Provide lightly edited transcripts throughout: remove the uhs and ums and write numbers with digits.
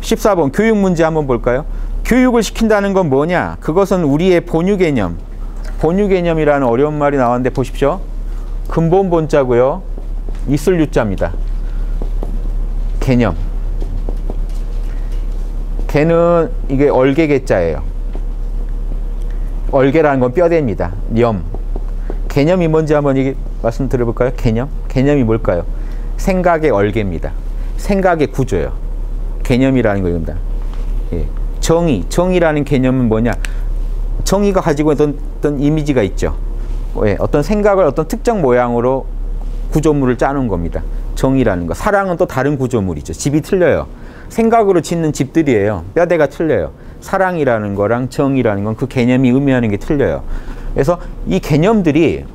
14번 교육 문제 한번 볼까요? 교육을 시킨다는 건 뭐냐? 그것은 우리의 본유 개념. 본유 개념이라는 어려운 말이 나왔는데 보십시오. 근본 본자고요. 있을 유자입니다. 개념. 개는 이게 얼개개자예요. 얼개라는 건 뼈대입니다. 념. 개념이 뭔지 한번 얘기 말씀 드려볼까요? 개념? 개념이 뭘까요? 생각의 얼개입니다. 생각의 구조예요. 개념이라는 겁니다. 예. 정의. 정의라는 개념은 뭐냐? 정의가 가지고 있던 어떤 이미지가 있죠. 예. 어떤 생각을 어떤 특정 모양으로 구조물을 짜는 겁니다. 정의라는 거. 사랑은 또 다른 구조물이죠. 집이 틀려요. 생각으로 짓는 집들이에요. 뼈대가 틀려요. 사랑이라는 거랑 정의라는 건 그 개념이 의미하는 게 틀려요. 그래서 이 개념들이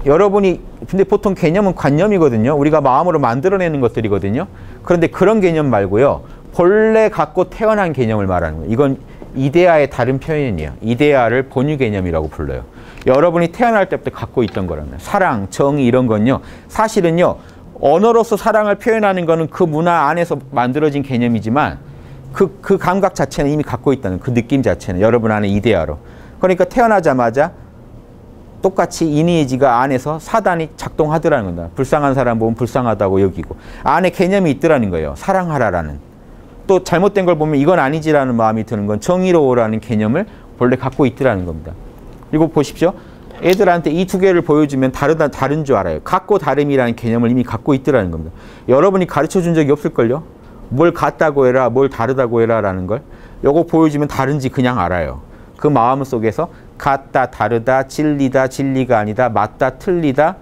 여러분이 근데 보통 개념은 관념이거든요. 우리가 마음으로 만들어내는 것들이거든요. 그런데 그런 개념 말고요. 본래 갖고 태어난 개념을 말하는 거예요. 이건 이데아의 다른 표현이에요. 이데아를 본유 개념이라고 불러요. 여러분이 태어날 때부터 갖고 있던 거라면 사랑, 정의 이런 건요. 사실은요. 언어로서 사랑을 표현하는 거는 그 문화 안에서 만들어진 개념이지만 그 감각 자체는 이미 갖고 있다는 그 느낌 자체는 여러분 안에 이데아로. 그러니까 태어나자마자 똑같이 이니에지가 안에서 사단이 작동하더라는 겁니다. 불쌍한 사람 보면 불쌍하다고 여기고 안에 개념이 있더라는 거예요. 사랑하라라는. 또 잘못된 걸 보면 이건 아니지라는 마음이 드는 건 정의로워라는 개념을 본래 갖고 있더라는 겁니다. 그리고 보십시오. 애들한테 이 두 개를 보여주면 다른 줄 알아요. 같고 다름이라는 개념을 이미 갖고 있더라는 겁니다. 여러분이 가르쳐준 적이 없을걸요? 뭘 같다고 해라, 뭘 다르다고 해라 라는 걸. 요거 보여주면 다른지 그냥 알아요. 그 마음 속에서 같다, 다르다, 진리다, 진리가 아니다, 맞다, 틀리다,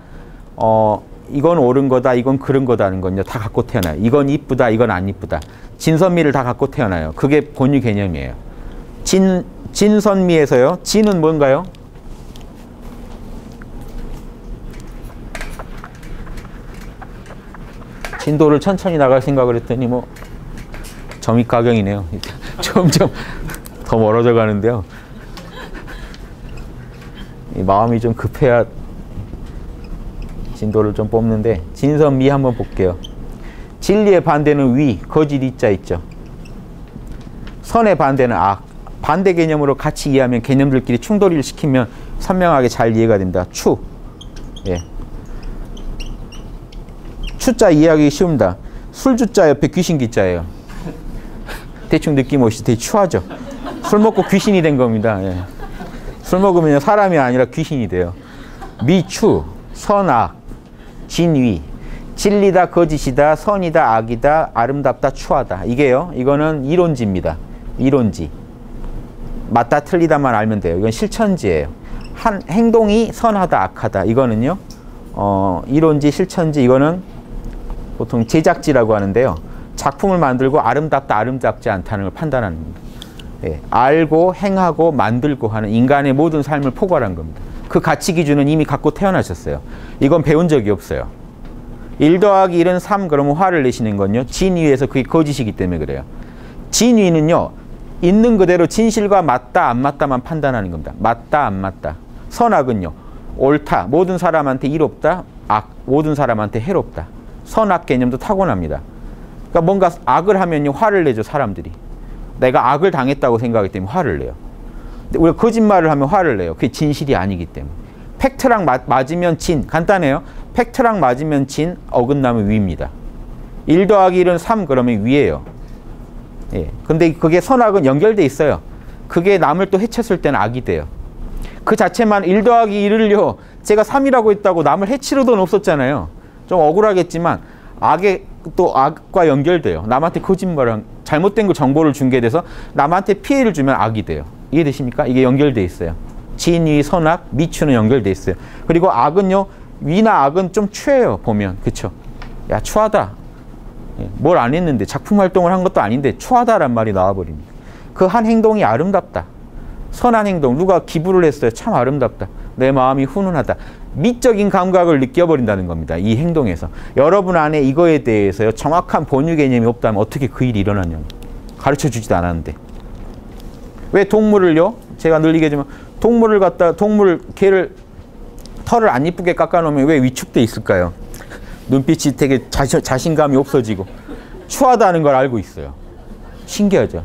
이건 옳은 거다, 이건 그런 거다는 건요. 다 갖고 태어나요. 이건 이쁘다, 이건 안 이쁘다. 진선미를 다 갖고 태어나요. 그게 본유 개념이에요. 진선미에서요. 진은 뭔가요? 진도를 천천히 나갈 생각을 했더니 뭐 점입가경이네요. 점점 더 멀어져 가는데요. 이 마음이 좀 급해야 진도를 좀 뽑는데 진선미 한번 볼게요. 진리의 반대는 위, 거짓 이자 있죠. 선의 반대는 악. 반대 개념으로 같이 이해하면 개념들끼리 충돌을 시키면 선명하게 잘 이해가 됩니다. 추. 예. 추자 이해하기 쉬웁니다. 술주자 옆에 귀신기자예요. 대충 느낌 오시죠? 되게 추하죠? 술 먹고 귀신이 된 겁니다. 예. 술 먹으면 사람이 아니라 귀신이 돼요. 미추, 선악, 진위, 진리다, 거짓이다, 선이다, 악이다, 아름답다, 추하다. 이게요. 이거는 이론지입니다. 이론지. 맞다, 틀리다만 알면 돼요. 이건 실천지예요. 한 행동이 선하다, 악하다. 이거는요. 이론지, 실천지. 이거는 보통 제작지라고 하는데요. 작품을 만들고 아름답다, 아름답지 않다는 걸 판단하는 겁니다. 예, 알고 행하고 만들고 하는 인간의 모든 삶을 포괄한 겁니다. 그 가치 기준은 이미 갖고 태어나셨어요. 이건 배운 적이 없어요. 1 더하기 1은 3 그러면 화를 내시는 건요. 진위에서 그게 거짓이기 때문에 그래요. 진위는요. 있는 그대로 진실과 맞다 안 맞다만 판단하는 겁니다. 맞다 안 맞다. 선악은요. 옳다. 모든 사람한테 이롭다. 악. 모든 사람한테 해롭다. 선악 개념도 타고납니다. 그러니까 뭔가 악을 하면요. 화를 내죠. 사람들이. 내가 악을 당했다고 생각하기 때문에 화를 내요. 근데 우리가 거짓말을 하면 화를 내요. 그게 진실이 아니기 때문에. 팩트랑 맞으면 진. 간단해요. 팩트랑 맞으면 진, 어긋나면 위입니다. 1 더하기 1은 3 그러면 위예요. 예. 근데 그게 선악은 연결돼 있어요. 그게 남을 또 해쳤을 때는 악이 돼요. 그 자체만 1 더하기 1을요. 제가 3이라고 했다고 남을 해칠 의도는 없었잖아요. 좀 억울하겠지만 악에 또 악과 연결돼요. 남한테 거짓말을 잘못된 거 정보를 중개돼서 남한테 피해를 주면 악이 돼요. 이해되십니까? 이게 연결돼 있어요. 진위, 선악, 미추는 연결돼 있어요. 그리고 악은요. 위나 악은 좀 추해요. 보면. 그쵸? 야 추하다. 뭘 안 했는데 작품 활동을 한 것도 아닌데 추하다란 말이 나와버립니다. 그 한 행동이 아름답다. 선한 행동. 누가 기부를 했어요. 참 아름답다. 내 마음이 훈훈하다. 미적인 감각을 느껴버린다는 겁니다. 이 행동에서. 여러분 안에 이거에 대해서요. 정확한 본유 개념이 없다면 어떻게 그 일이 일어나냐고. 가르쳐주지도 않았는데. 왜 동물을요? 제가 늘 얘기하지만 동물을 갖다 개를 털을 안 이쁘게 깎아놓으면 왜 위축돼 있을까요? 눈빛이 되게 자신감이 없어지고 추하다는 걸 알고 있어요. 신기하죠.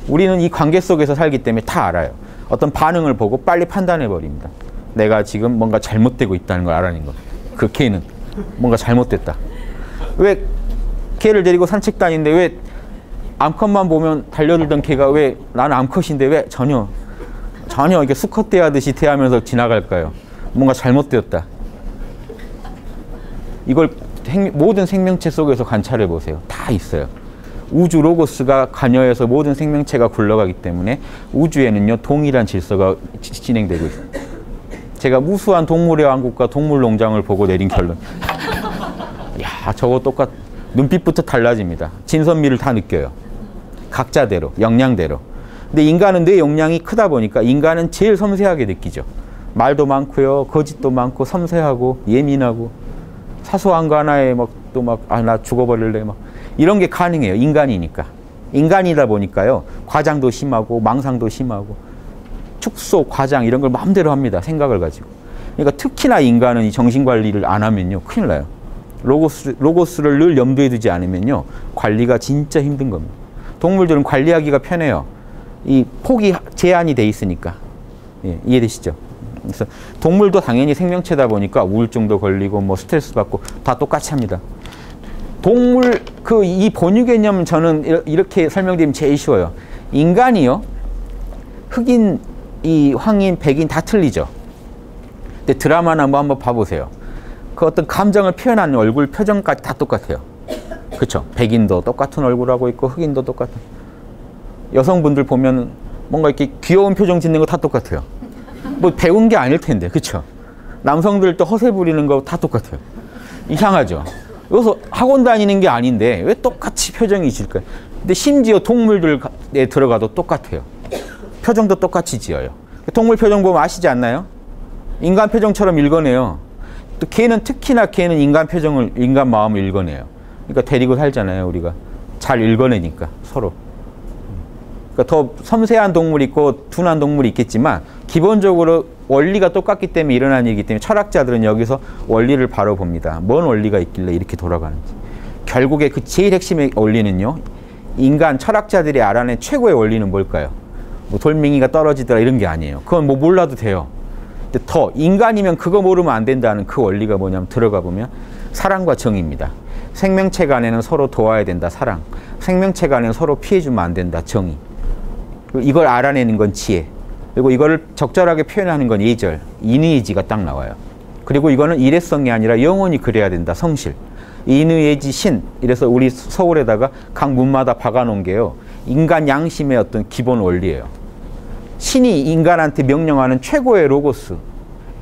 우리는 이 관계 속에서 살기 때문에 다 알아요. 어떤 반응을 보고 빨리 판단해 버립니다. 내가 지금 뭔가 잘못되고 있다는 걸 알아낸 거. 그 개는 뭔가 잘못됐다. 왜 개를 데리고 산책 다니는데 왜 암컷만 보면 달려들던 개가 왜 나는 암컷인데 왜 전혀 이게 수컷 대하듯이 대하면서 지나갈까요? 뭔가 잘못되었다. 이걸 모든 생명체 속에서 관찰해 보세요. 다 있어요. 우주 로고스가 관여해서 모든 생명체가 굴러가기 때문에 우주에는요 동일한 질서가 진행되고 있어요. 제가 무수한 동물의 왕국과 동물농장을 보고 내린 결론. 야, 저거 눈빛부터 달라집니다. 진선미를 다 느껴요. 각자대로, 역량대로. 근데 인간은 뇌 용량이 크다 보니까 인간은 제일 섬세하게 느끼죠. 말도 많고요, 거짓도 많고, 섬세하고, 예민하고, 사소한 거 하나에 나 죽어버릴래, 이런 게 가능해요. 인간이니까. 인간이다 보니까요, 과장도 심하고, 망상도 심하고, 축소, 과장 이런 걸 마음대로 합니다. 생각을 가지고. 그러니까 특히나 인간은 이 정신관리를 안 하면요, 큰일 나요. 로고스를 늘 염두에 두지 않으면요, 관리가 진짜 힘든 겁니다. 동물들은 관리하기가 편해요. 이 폭이 제한이 돼 있으니까. 예, 이해되시죠? 그래서 동물도 당연히 생명체다 보니까 우울증도 걸리고 스트레스 받고 다 똑같이 합니다. 동물 이 본유 개념 저는 이렇게 설명드리면 제일 쉬워요. 인간이요, 흑인, 황인, 백인 다 틀리죠. 근데 드라마나 한번 봐보세요. 그 어떤 감정을 표현하는 얼굴 표정까지 다 똑같아요. 그렇죠? 백인도 똑같은 얼굴하고 있고 흑인도 똑같은. 여성분들 보면 뭔가 이렇게 귀여운 표정 짓는 거 다 똑같아요. 배운 게 아닐 텐데, 그렇죠? 남성들도 허세 부리는 거 다 똑같아요. 이상하죠? 여기서 학원 다니는 게 아닌데 왜 똑같이 표정이 질까요? 근데 심지어 동물들에 들어가도 똑같아요. 표정도 똑같이 지어요. 동물 표정 보면 아시지 않나요? 인간 표정처럼 읽어내요. 또 특히나 개는 인간 표정을, 인간 마음을 읽어내요. 그러니까 데리고 살잖아요, 우리가. 잘 읽어내니까, 서로. 그러니까 더 섬세한 동물이 있고 둔한 동물이 있겠지만 기본적으로 원리가 똑같기 때문에 일어나는 일이기 때문에 철학자들은 여기서 원리를 바로 봅니다. 뭔 원리가 있길래 이렇게 돌아가는지. 결국에 그 제일 핵심의 원리는요, 인간 철학자들이 알아낸 최고의 원리는 뭘까요? 돌멩이가 떨어지더라 이런 게 아니에요. 그건 몰라도 돼요. 근데 더 인간이면 그거 모르면 안 된다는 그 원리가 뭐냐면 들어가 보면 사랑과 정의입니다. 생명체 간에는 서로 도와야 된다, 사랑. 생명체 간에는 서로 피해주면 안 된다, 정의. 이걸 알아내는 건 지혜. 그리고 이거를 적절하게 표현하는 건 예절, 인의예지가 딱 나와요. 그리고 이거는 일회성이 아니라 영원히 그래야 된다, 성실. 인의예지 신, 이래서 우리 서울에다가 각 문마다 박아놓은 게요, 인간 양심의 어떤 기본 원리예요. 신이 인간한테 명령하는 최고의 로고스,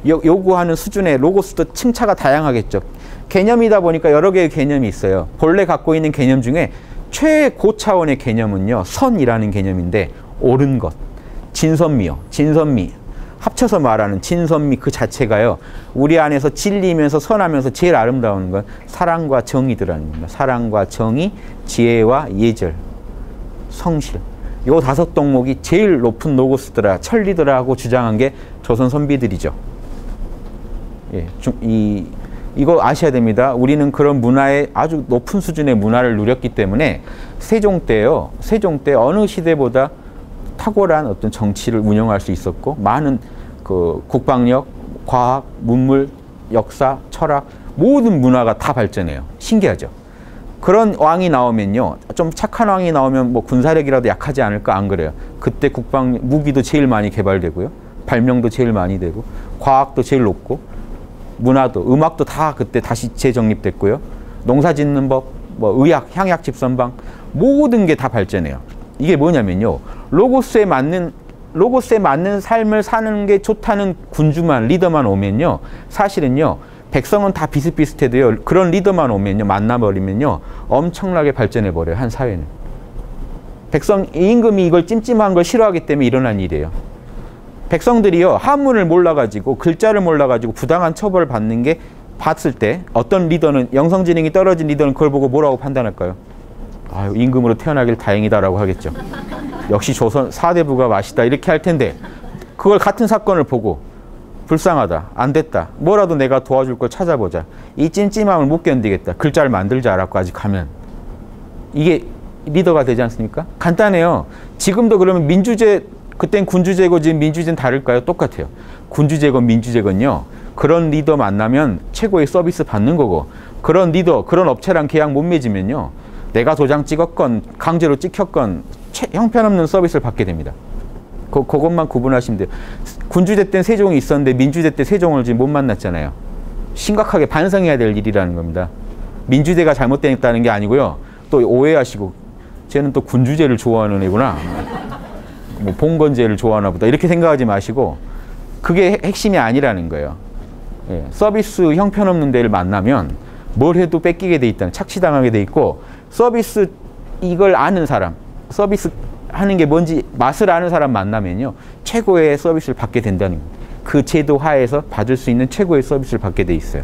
요구하는 수준의 로고스도 층차가 다양하겠죠. 개념이다 보니까 여러 개의 개념이 있어요. 본래 갖고 있는 개념 중에 최고 차원의 개념은요, 선이라는 개념인데 옳은 것, 진선미요. 진선미. 합쳐서 말하는 진선미 그 자체가요, 우리 안에서 진리면서 선하면서 제일 아름다운 건 사랑과 정의더라는 겁니다. 사랑과 정의, 지혜와 예절, 성실. 요 5덕목이 제일 높은 로고스더라, 천리더라고 주장한 게 조선 선비들이죠. 예, 이거 아셔야 됩니다. 우리는 그런 문화의 아주 높은 수준의 문화를 누렸기 때문에 세종 때요, 세종 때 어느 시대보다 탁월한 어떤 정치를 운영할 수 있었고, 많은 그 국방력, 과학, 문물, 역사, 철학, 모든 문화가 다 발전해요. 신기하죠? 그런 왕이 나오면요, 좀 착한 왕이 나오면 군사력이라도 약하지 않을까? 안 그래요. 그때 무기도 제일 많이 개발되고요, 발명도 제일 많이 되고, 과학도 제일 높고, 문화도, 음악도 다 그때 다시 재정립됐고요, 농사 짓는 법, 의학, 향약 집선방, 모든 게 다 발전해요. 이게 뭐냐면요, 로고스에 맞는 삶을 사는 게 좋다는 군주만, 리더만 오면요, 사실은요, 백성은 다 비슷비슷해도요, 그런 리더만 오면요, 만나버리면요, 엄청나게 발전해버려요, 한 사회는. 임금이 이걸 찜찜한 걸 싫어하기 때문에 일어난 일이에요. 백성들이요, 한문을 몰라가지고, 글자를 몰라가지고 부당한 처벌을 받는 게 봤을 때 어떤 리더는, 영성지능이 떨어진 리더는 그걸 보고 뭐라고 판단할까요? 아유, 임금으로 태어나길 다행이다라고 하겠죠. 역시 조선 4대부가 맛있다 이렇게 할 텐데, 그걸 같은 사건을 보고 불쌍하다, 안 됐다, 뭐라도 내가 도와줄 걸 찾아보자, 이 찜찜함을 못 견디겠다, 글자를 만들자라고까지 가면, 이게 리더가 되지 않습니까? 간단해요. 지금도 그러면 민주제, 그땐 군주제고 지금 민주제는 다를까요? 똑같아요. 군주제건 민주제건요. 그런 리더 만나면 최고의 서비스 받는 거고, 그런 리더, 그런 업체랑 계약 못 맺으면요. 내가 도장 찍었건 강제로 찍혔건 형편없는 서비스를 받게 됩니다. 그것만 구분하시면 돼요. 군주제 때 세종이 있었는데 민주제 때 세종을 지금 못 만났잖아요. 심각하게 반성해야 될 일이라는 겁니다. 민주제가 잘못됐다는 게 아니고요. 또 오해하시고 쟤는 또 군주제를 좋아하는 애구나. 뭐 봉건제를 좋아하나 보다. 이렇게 생각하지 마시고 그게 핵심이 아니라는 거예요. 예, 서비스 형편없는 데를 만나면 뭘 해도 뺏기게 돼 있다는, 착취당하게 돼 있고, 서비스 이걸 아는 사람, 서비스 하는 게 뭔지 맛을 아는 사람 만나면요. 최고의 서비스를 받게 된다는 거예요. 그 제도 하에서 받을 수 있는 최고의 서비스를 받게 돼 있어요.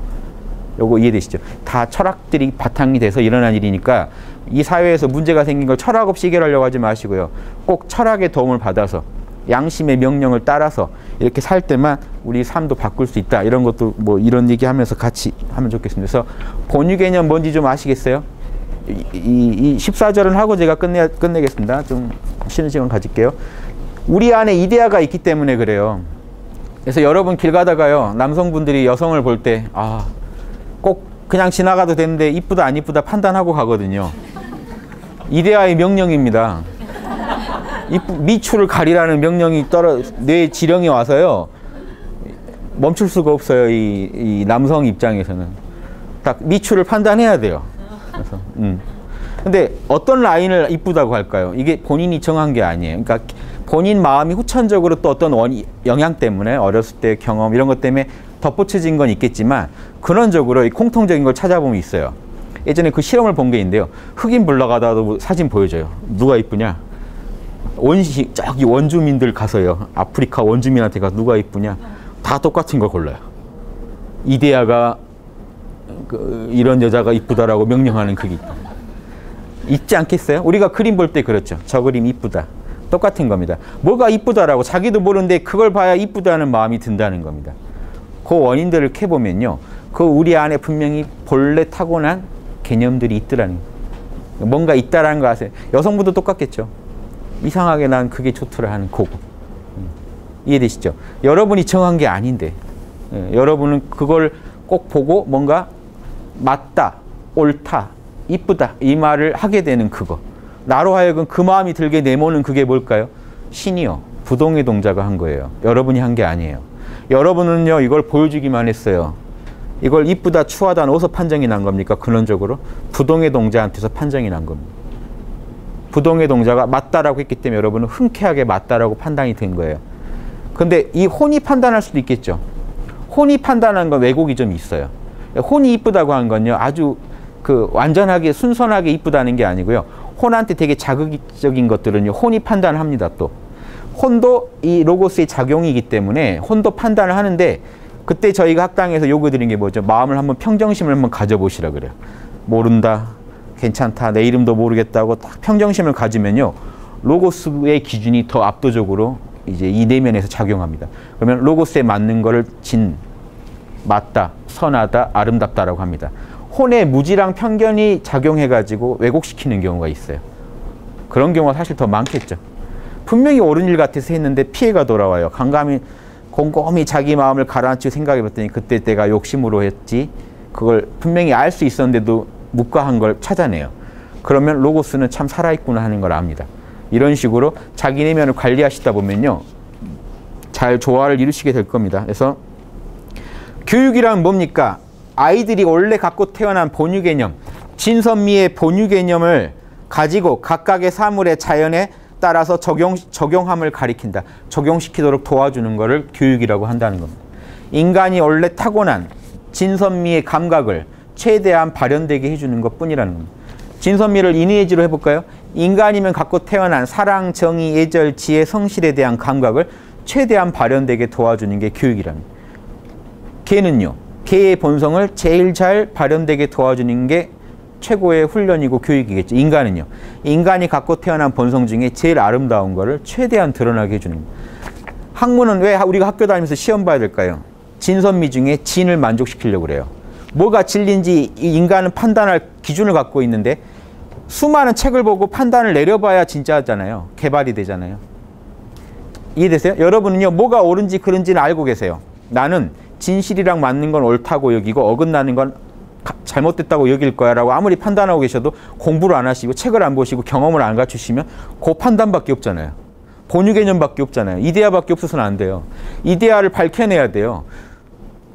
요거 이해되시죠? 다 철학들이 바탕이 돼서 일어난 일이니까 이 사회에서 문제가 생긴 걸 철학 없이 해결하려고 하지 마시고요. 꼭 철학의 도움을 받아서 양심의 명령을 따라서 이렇게 살 때만 우리 삶도 바꿀 수 있다. 이런 것도 뭐 이런 얘기하면서 같이 하면 좋겠습니다. 그래서 본유 개념 뭔지 좀 아시겠어요? 이 14절은 하고 제가 끝내겠습니다. 좀 쉬는 시간 가질게요. 우리 안에 이데아가 있기 때문에 그래요. 그래서 여러분 길 가다가요. 남성분들이 여성을 볼 때 꼭 그냥 지나가도 되는데 이쁘다 안 이쁘다 판단하고 가거든요. 이데아의 명령입니다. 미추를 가리라는 명령이 뇌 지령이 와서요. 멈출 수가 없어요. 이 남성 입장에서는. 딱 미추를 판단해야 돼요. 그래서 근데 어떤 라인을 이쁘다고 할까요? 이게 본인이 정한 게 아니에요. 그러니까 본인 마음이 후천적으로 또 어떤 영향 때문에 어렸을 때 경험 이런 것 때문에 덧붙여진 건 있겠지만 근원적으로 이 공통적인 걸 찾아보면 있어요. 예전에 그 실험을 본 게 있는데요. 흑인 불러가다도 사진 보여줘요. 누가 이쁘냐? 저기 원주민들 가서요. 아프리카 원주민한테 가서 누가 이쁘냐? 다 똑같은 걸 골라요. 이데아가 이런 여자가 이쁘다라고 명령하는 그게 있지 않겠어요? 우리가 그림 볼 때 그렇죠. 저 그림 이쁘다. 똑같은 겁니다. 뭐가 이쁘다라고 자기도 모르는데 그걸 봐야 이쁘다는 마음이 든다는 겁니다. 그 원인들을 캐보면요. 그 우리 안에 분명히 본래 타고난 개념들이 있더라는 거예요. 뭔가 있다라는 거 아세요? 여성분도 똑같겠죠. 이상하게 난 그게 좋더라 하는 그거. 이해되시죠? 여러분이 정한 게 아닌데 여러분은 그걸 꼭 보고 뭔가 맞다, 옳다, 이쁘다 이 말을 하게 되는 그거. 나로 하여금 그 마음이 들게 내모는 그게 뭘까요? 신이요. 부동의 동자가 한 거예요. 여러분이 한 게 아니에요. 여러분은요 이걸 보여주기만 했어요. 이걸 이쁘다 추하다는 어디서 판정이 난 겁니까? 근원적으로 부동의 동자한테서 판정이 난 겁니다. 부동의 동자가 맞다라고 했기 때문에 여러분은 흔쾌하게 맞다라고 판단이 된 거예요. 근데 이 혼이 판단할 수도 있겠죠. 혼이 판단하는 건 왜곡이 좀 있어요. 혼이 이쁘다고 한 건요 아주 완전하게 순선하게 이쁘다는 게 아니고요. 혼한테 되게 자극적인 것들은요 혼이 판단을 합니다. 또 혼도 이 로고스의 작용이기 때문에 혼도 판단을 하는데 그때 저희가 학당에서 요구드린 게 뭐죠? 마음을 한번 평정심을 한번 가져보시라 그래요. 모른다, 괜찮다, 내 이름도 모르겠다고 딱 평정심을 가지면요 로고스의 기준이 더 압도적으로 이제 이 내면에서 작용합니다. 그러면 로고스에 맞는 거를 진, 맞다, 선하다, 아름답다라고 합니다. 혼의 무지랑 편견이 작용해가지고 왜곡시키는 경우가 있어요. 그런 경우가 사실 더 많겠죠. 분명히 옳은 일 같아서 했는데 피해가 돌아와요. 곰곰이 자기 마음을 가라앉히고 생각해봤더니 그때 내가 욕심으로 했지. 그걸 분명히 알 수 있었는데도 묵과한 걸 찾아내요. 그러면 로고스는 참 살아있구나 하는 걸 압니다. 이런 식으로 자기 내면을 관리하시다 보면요. 잘 조화를 이루시게 될 겁니다. 그래서 교육이란 뭡니까? 아이들이 원래 갖고 태어난 본유 개념, 진선미의 본유 개념을 가지고 각각의 사물의 자연에 따라서 적용함을 가리킨다. 적용시키도록 도와주는 것을 교육이라고 한다는 겁니다. 인간이 원래 타고난 진선미의 감각을 최대한 발현되게 해주는 것뿐이라는 겁니다. 진선미를 이니에지로 해볼까요? 인간이면 갖고 태어난 사랑, 정의, 예절, 지혜, 성실에 대한 감각을 최대한 발현되게 도와주는 게 교육이랍니다. 개는요. 개의 본성을 제일 잘 발현되게 도와주는 게 최고의 훈련이고 교육이겠죠. 인간은요. 인간이 갖고 태어난 본성 중에 제일 아름다운 거를 최대한 드러나게 해주는 겁니다. 학문은 왜 우리가 학교 다니면서 시험 봐야 될까요? 진선미 중에 진을 만족시키려고 그래요. 뭐가 진리인지 인간은 판단할 기준을 갖고 있는데 수많은 책을 보고 판단을 내려봐야 진짜잖아요. 개발이 되잖아요. 이해되세요? 여러분은요, 뭐가 옳은지 그른지는 알고 계세요. 나는 진실이랑 맞는 건 옳다고 여기고 어긋나는 건 잘못됐다고 여길 거야 라고 아무리 판단하고 계셔도 공부를 안 하시고 책을 안 보시고 경험을 안 갖추시면 그 판단밖에 없잖아요. 본유 개념밖에 없잖아요. 이데아밖에 없어서는 안 돼요. 이데아를 밝혀내야 돼요.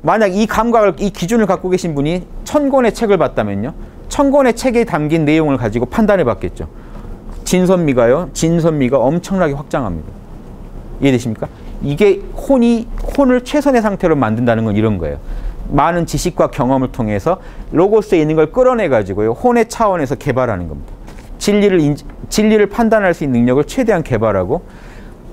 만약 이 감각을, 이 기준을 갖고 계신 분이 1000권의 책을 봤다면요, 1000권의 책에 담긴 내용을 가지고 판단해 봤겠죠. 진선미가 엄청나게 확장합니다. 이해되십니까? 이게 혼을 최선의 상태로 만든다는 건 이런 거예요. 많은 지식과 경험을 통해서 로고스에 있는 걸 끌어내 가지고요, 혼의 차원에서 개발하는 겁니다. 진리를 판단할 수 있는 능력을 최대한 개발하고,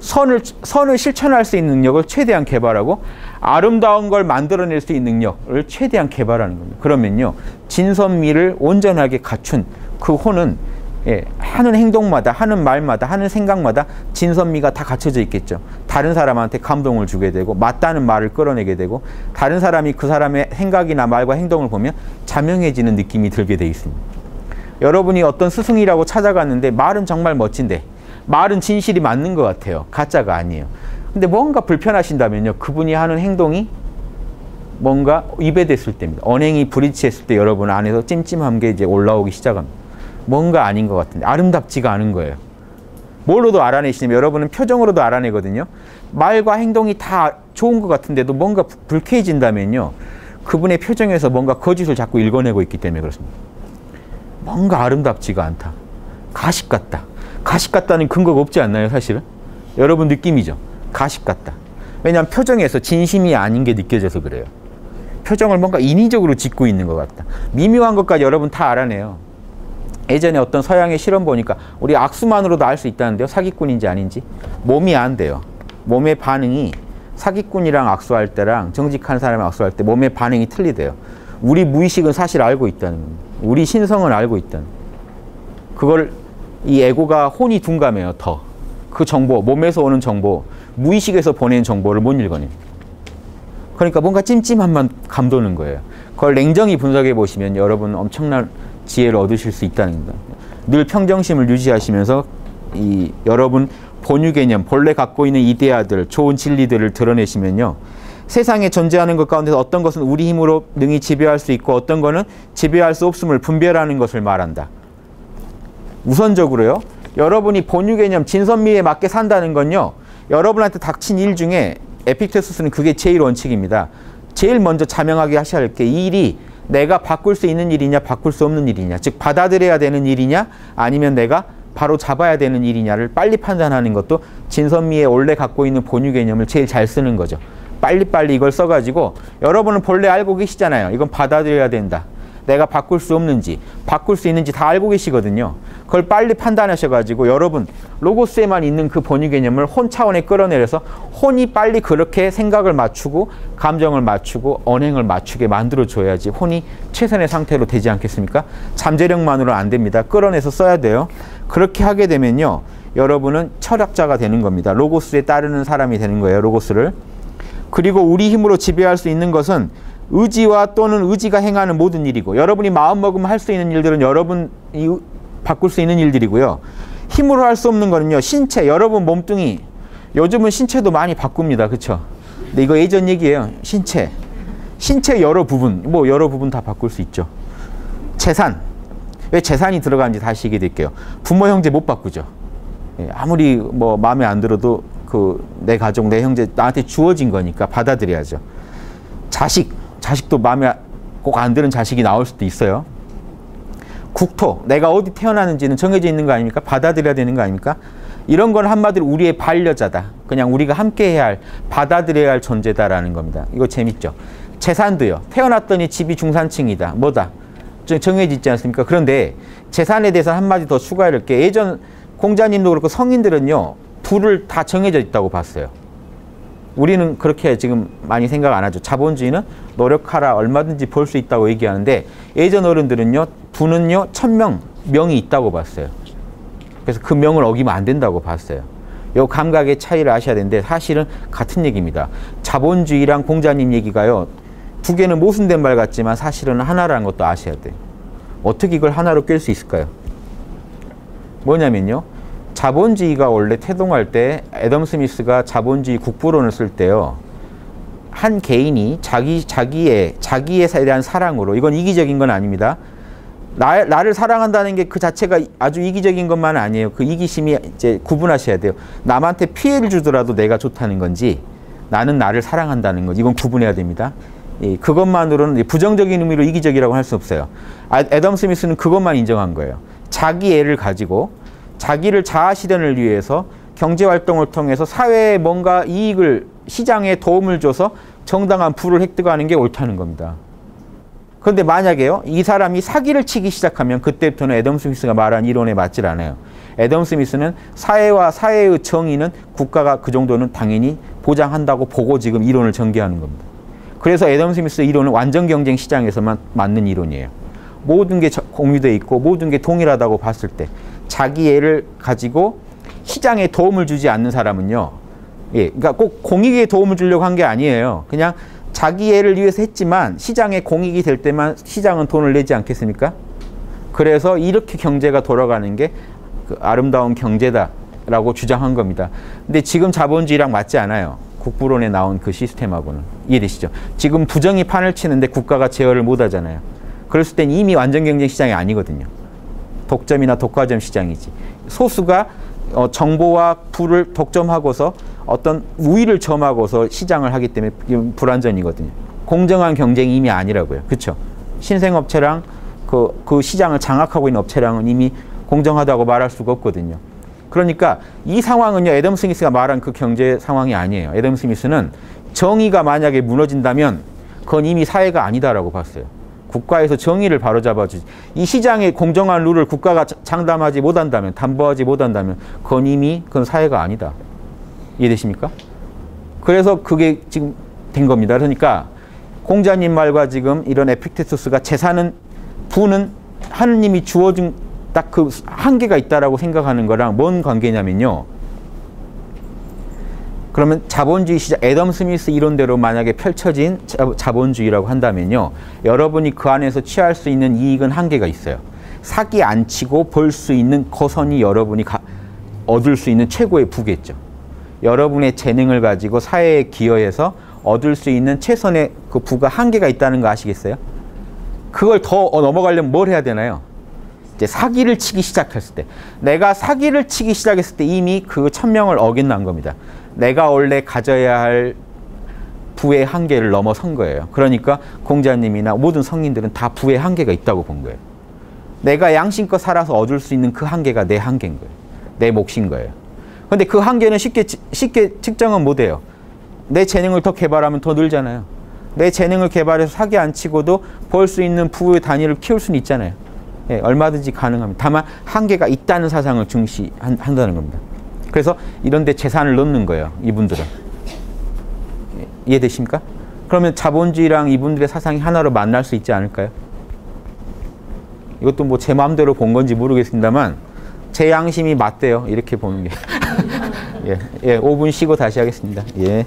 선을 실천할 수 있는 능력을 최대한 개발하고, 아름다운 걸 만들어낼 수 있는 능력을 최대한 개발하는 겁니다. 그러면요, 진선미를 온전하게 갖춘 그 혼은, 예, 하는 행동마다, 하는 말마다, 하는 생각마다 진선미가 다 갖춰져 있겠죠. 다른 사람한테 감동을 주게 되고, 맞다는 말을 끌어내게 되고, 다른 사람이 그 사람의 생각이나 말과 행동을 보면 자명해지는 느낌이 들게 돼 있습니다. 여러분이 어떤 스승이라고 찾아갔는데 말은 정말 멋진데, 말은 진실이 맞는 것 같아요. 가짜가 아니에요. 근데 뭔가 불편하신다면요, 그분이 하는 행동이 뭔가 위배됐을 때입니다. 언행이 불일치했을 때 여러분 안에서 찜찜한 게 이제 올라오기 시작합니다. 뭔가 아닌 것 같은데, 아름답지가 않은 거예요. 뭘로도 알아내시냐면, 여러분은 표정으로도 알아내거든요. 말과 행동이 다 좋은 것 같은데도 뭔가 불쾌해진다면요, 그분의 표정에서 뭔가 거짓을 자꾸 읽어내고 있기 때문에 그렇습니다. 뭔가 아름답지가 않다. 가식 같다. 가식 같다는 근거가 없지 않나요, 사실은? 여러분 느낌이죠. 가식 같다. 왜냐하면 표정에서 진심이 아닌 게 느껴져서 그래요. 표정을 뭔가 인위적으로 짓고 있는 것 같다. 미묘한 것까지 여러분 다 알아내요. 예전에 어떤 서양의 실험 보니까 우리 악수만으로도 알 수 있다는데요, 사기꾼인지 아닌지. 몸이 안 돼요. 몸의 반응이 사기꾼이랑 악수할 때랑 정직한 사람이랑 악수할 때 몸의 반응이 틀리대요. 우리 무의식은 사실 알고 있다는 겁니다. 우리 신성은 알고 있다는. 그걸 이 에고가 혼이 둔감해요. 더. 그 정보, 몸에서 오는 정보, 무의식에서 보낸 정보를 못 읽어냅니다. 그러니까 뭔가 찜찜함만 감도는 거예요. 그걸 냉정히 분석해 보시면 여러분 엄청난 지혜를 얻으실 수 있다는 겁니다. 늘 평정심을 유지하시면서 이 여러분 본유 개념, 본래 갖고 있는 이데아들, 좋은 진리들을 드러내시면요, 세상에 존재하는 것 가운데서 어떤 것은 우리 힘으로 능히 지배할 수 있고 어떤 것은 지배할 수 없음을 분별하는 것을 말한다. 우선적으로요, 여러분이 본유 개념, 진선미에 맞게 산다는 건요, 여러분한테 닥친 일 중에 에픽테투스는 그게 제일 원칙입니다. 제일 먼저 자명하게 하셔야 할 게, 이 일이 내가 바꿀 수 있는 일이냐 바꿀 수 없는 일이냐, 즉 받아들여야 되는 일이냐 아니면 내가 바로 잡아야 되는 일이냐를 빨리 판단하는 것도 진선미의 원래 갖고 있는 본유 개념을 제일 잘 쓰는 거죠. 빨리빨리 이걸 써가지고, 여러분은 본래 알고 계시잖아요. 이건 받아들여야 된다. 내가 바꿀 수 없는지 바꿀 수 있는지 다 알고 계시거든요. 그걸 빨리 판단하셔가지고 여러분 로고스에만 있는 그 본유 개념을 혼 차원에 끌어내려서 혼이 빨리 그렇게 생각을 맞추고 감정을 맞추고 언행을 맞추게 만들어줘야지 혼이 최선의 상태로 되지 않겠습니까? 잠재력만으로는 안 됩니다. 끌어내서 써야 돼요. 그렇게 하게 되면요, 여러분은 철학자가 되는 겁니다. 로고스에 따르는 사람이 되는 거예요. 로고스를. 그리고 우리 힘으로 지배할 수 있는 것은 의지와 또는 의지가 행하는 모든 일이고, 여러분이 마음먹으면 할 수 있는 일들은 여러분이 바꿀 수 있는 일들이고요. 힘으로 할 수 없는 거는요, 신체, 여러분 몸뚱이. 요즘은 신체도 많이 바꿉니다. 그렇죠? 근데 이거 예전 얘기예요. 신체 여러 부분, 여러 부분 다 바꿀 수 있죠. 재산. 왜 재산이 들어가는지 다시 얘기해 드릴게요. 부모 형제 못 바꾸죠. 아무리 마음에 안 들어도 내 가족, 내 형제 나한테 주어진 거니까 받아들여야죠. 자식도 마음에 꼭 안 드는 자식이 나올 수도 있어요. 국토, 내가 어디 태어나는지는 정해져 있는 거 아닙니까? 받아들여야 되는 거 아닙니까? 이런 건 한마디로 우리의 반려자다. 그냥 우리가 함께 해야 할, 받아들여야 할 존재다라는 겁니다. 이거 재밌죠? 재산도요. 태어났더니 집이 중산층이다. 뭐다? 정해져 있지 않습니까? 그런데 재산에 대해서 한마디 더 추가해야 할 게, 예전 공자님도 그렇고 성인들은요, 둘을 다 정해져 있다고 봤어요. 우리는 그렇게 지금 많이 생각 안 하죠. 자본주의는 노력하라, 얼마든지 벌 수 있다고 얘기하는데, 예전 어른들은요, 두는요, 1000명, 명이 있다고 봤어요. 그래서 그 명을 어기면 안 된다고 봤어요. 요 감각의 차이를 아셔야 되는데, 사실은 같은 얘기입니다. 자본주의랑 공자님 얘기가요, 두 개는 모순된 말 같지만 사실은 하나라는 것도 아셔야 돼요. 어떻게 이걸 하나로 깰 수 있을까요? 뭐냐면요. 자본주의가 원래 태동할 때 애덤 스미스가 자본주의 국부론을 쓸 때요. 한 개인이 자기에 대한 사랑으로, 이건 이기적인 건 아닙니다. 나를 사랑한다는 게 그 자체가 아주 이기적인 것만 아니에요. 그 이기심이 이제 구분하셔야 돼요. 남한테 피해를 주더라도 내가 좋다는 건지, 나는 나를 사랑한다는 건지, 이건 구분해야 됩니다. 그것만으로는 부정적인 의미로 이기적이라고 할 수 없어요. 애덤 스미스는 그것만 인정한 거예요. 자기 애를 가지고 자기를 자아 실현을 위해서 경제활동을 통해서 사회에 뭔가 이익을, 시장에 도움을 줘서 정당한 부를 획득하는 게 옳다는 겁니다. 그런데 만약에요, 이 사람이 사기를 치기 시작하면 그때부터는 애덤 스미스가 말한 이론에 맞질 않아요. 애덤 스미스는 사회와 사회의 정의는 국가가 그 정도는 당연히 보장한다고 보고 지금 이론을 전개하는 겁니다. 그래서 애덤 스미스 이론은 완전 경쟁 시장에서만 맞는 이론이에요. 모든 게 공유되어 있고 모든 게 동일하다고 봤을 때 자기 애를 가지고 시장에 도움을 주지 않는 사람은요. 그러니까 꼭 공익에 도움을 주려고 한 게 아니에요. 그냥 자기 애를 위해서 했지만 시장에 공익이 될 때만 시장은 돈을 내지 않겠습니까? 그래서 이렇게 경제가 돌아가는 게 그 아름다운 경제다라고 주장한 겁니다. 근데 지금 자본주의랑 맞지 않아요. 국부론에 나온 그 시스템하고는. 이해되시죠? 지금 부정이 판을 치는데 국가가 제어를 못 하잖아요. 그랬을 땐 이미 완전 경쟁 시장이 아니거든요. 독점이나 독과점 시장이지. 소수가 정보와 부를 독점하고서 어떤 우위를 점하고서 시장을 하기 때문에 불완전이거든요. 공정한 경쟁이 이미 아니라고요. 그렇죠? 신생업체랑 그 시장을 장악하고 있는 업체랑은 이미 공정하다고 말할 수가 없거든요. 그러니까 이 상황은요, 애덤 스미스가 말한 그 경제 상황이 아니에요. 애덤 스미스는 정의가 만약에 무너진다면 그건 이미 사회가 아니다라고 봤어요. 국가에서 정의를 바로잡아주지. 이 시장의 공정한 룰을 국가가 장담하지 못한다면, 담보하지 못한다면 그건 사회가 아니다. 이해되십니까? 그래서 그게 지금 된 겁니다. 그러니까 공자님 말과 지금 이런 에픽테투스가 재산은, 부는 하느님이 주어준 딱 그 한계가 있다라고 생각하는 거랑 뭔 관계냐면요. 그러면 자본주의 시장, 애덤 스미스 이론대로 만약에 펼쳐진 자본주의라고 한다면요. 여러분이 그 안에서 취할 수 있는 이익은 한계가 있어요. 사기 안 치고 벌 수 있는 거선이 여러분이 얻을 수 있는 최고의 부겠죠. 여러분의 재능을 가지고 사회에 기여해서 얻을 수 있는 최선의 그 부가 한계가 있다는 거 아시겠어요? 그걸 더 넘어가려면 뭘 해야 되나요? 이제 사기를 치기 시작했을 때, 내가 사기를 치기 시작했을 때 이미 그 천명을 어긋난 겁니다. 내가 원래 가져야 할 부의 한계를 넘어선 거예요. 그러니까 공자님이나 모든 성인들은 다 부의 한계가 있다고 본 거예요. 내가 양심껏 살아서 얻을 수 있는 그 한계가 내 한계인 거예요. 내 몫인 거예요. 그런데 그 한계는 쉽게 측정은 못 해요. 내 재능을 더 개발하면 더 늘잖아요. 내 재능을 개발해서 사기 안 치고도 벌 수 있는 부의 단위를 키울 수는 있잖아요. 예, 얼마든지 가능합니다. 다만 한계가 있다는 사상을 중시한다는 겁니다. 그래서 이런 데 재산을 넣는 거예요. 이분들은. 이해되십니까? 그러면 자본주의랑 이분들의 사상이 하나로 만날 수 있지 않을까요? 이것도 뭐 제 마음대로 본 건지 모르겠습니다만 제 양심이 맞대요. 이렇게 보는 게. 예, 5분 쉬고 다시 하겠습니다. 예.